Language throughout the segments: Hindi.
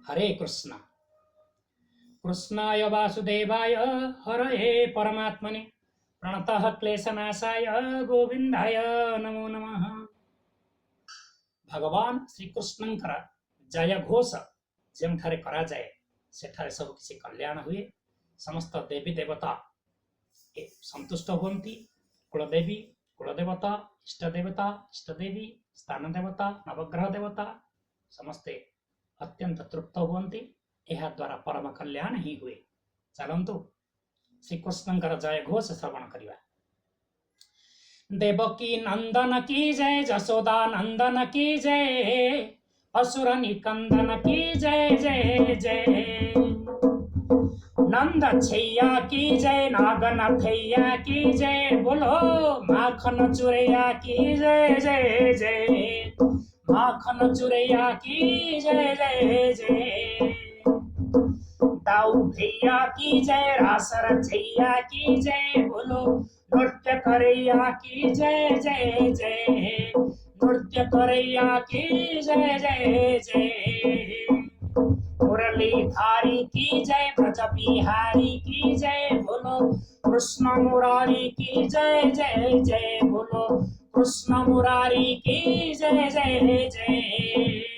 हरे कृष्ण। कृष्णाय वासुदेवाय हरये परमात्मने प्रणतः क्लेशनाशाय गोविंदाय नमो नमः। भगवान श्री कृष्णंकर जय घोष जेठारे करा जाए सेठारे सब किसी कल्याण हुए। समस्त देवी देवता संतुष्ट हुंती। कुलदेवी कुलदेवता इष्ट देवता इष्टदेवी स्थान देवता नवग्रह देवता समस्ते अत्यंत तृप्त हुंती। यह द्वारा परम कल्याण ही हुए। चलंतु श्री कृष्णंकर जय घोष श्रवण करिवा। देवकी नंदन की जय, जसोदा नंदन की जय, असुर निकंदन की जय जय जय। नंद छैया की जय, नागन थैया की जय, बोलो माखन चुरैया की जय जय जय, माखन चुरैया की जय जय जय। दाऊ भैया की जय, रासर छैया की जय, बोलो नृत्य करैया की जय जय जय, नृत्य करैया की जय जय जय। मुरली धारी की जय, ब्रज बिहारी की जय, बोलो कृष्ण मुरारी की जय जय जय, बोलो कृष्ण मुरारी की जय जय जय।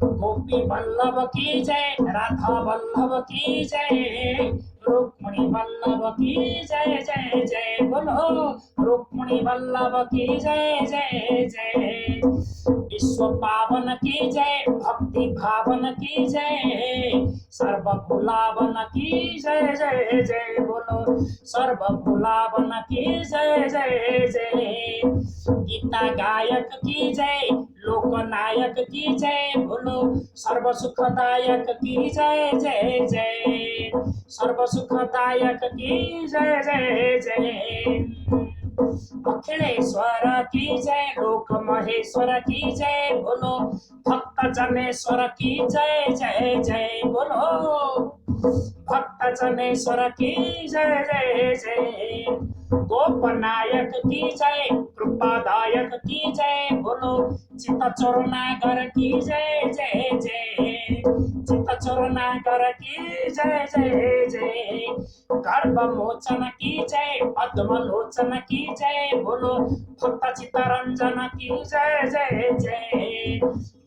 गोपी वल्लभ की जय, राधा वल्लभ की जय, रुक्मणी वल्लभ की जय जय जय, बोलो रुक्मणी वल्लभ की जय जय जय। विश्व पावन की जय, भक्ति भावन की जय, सर्व भुलावन की जय जय जय, बोलो सर्व भुलावन की जय जय जय। गीता गायक की जय, लोकनायक की जय, बोलो सर्व सुखदायक की जय जय जय, सर्व सुखदायक की जय जय जय। अखिलेश्वर की जय, लोक महेश्वर की जय, बोलो भक्त जनेश्वर की जय जय जय, बोलो भक्त जनेश्वर की जय जय जय। गोपनायक की जय, कृपादायक की जय, बोलो चित चोरनागर की जय जय जय, चित चोरनागर की जय जय जय। गर्भ मोचन की जय, पद्म लोचन की जय, बोलो भक्त चित्तरंजन की जय जय जय,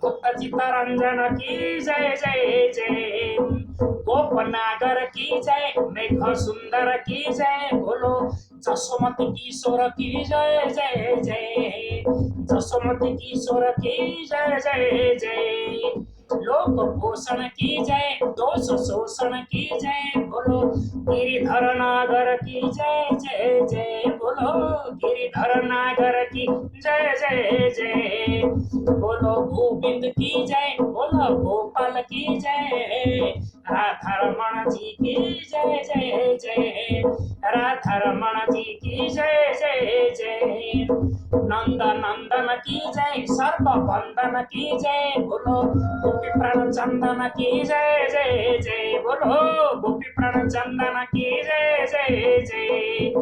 भक्त चित्तरंजन की जय जय जय। गोपनागर की जय, मेघ सुंदर की जय, बोलो जसोमती किशोर की जय जय जय, जसोमती किशोर की जय जय जय। लोक पोषण की जय, दोष शोषण की जय, बोलो गिरिधर नागर की जय जय जय, बोलो गिरिधर नागर की जय जय जय। बोलो गोविंद की जय, बोलो गोपाल की जय, राधा रमण जी की जय जय जय, राधा रमण जी की जय जय जय। नंद नंदन की जय, सर्व बंदन की जय, बोलो गोपी प्रण चंदन की जय जय जय, बोलो गोपी प्रण चंदन की जय जय जय।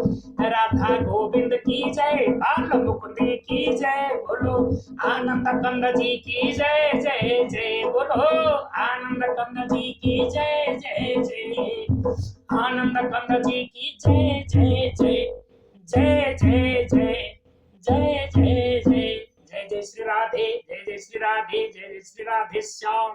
राधा गोविंद की जय, बाल मुकुंदी की जय, बोलो आनंद कंद जी की जय जय जय, बोलो आनंद कंद जी की जय जय जय, आनंद कंद जी की जय जय जय, जय जय जय, जय जय जय, जय जय श्री राधे, जय जय श्री राधे, जय जय श्री राधे श्याम।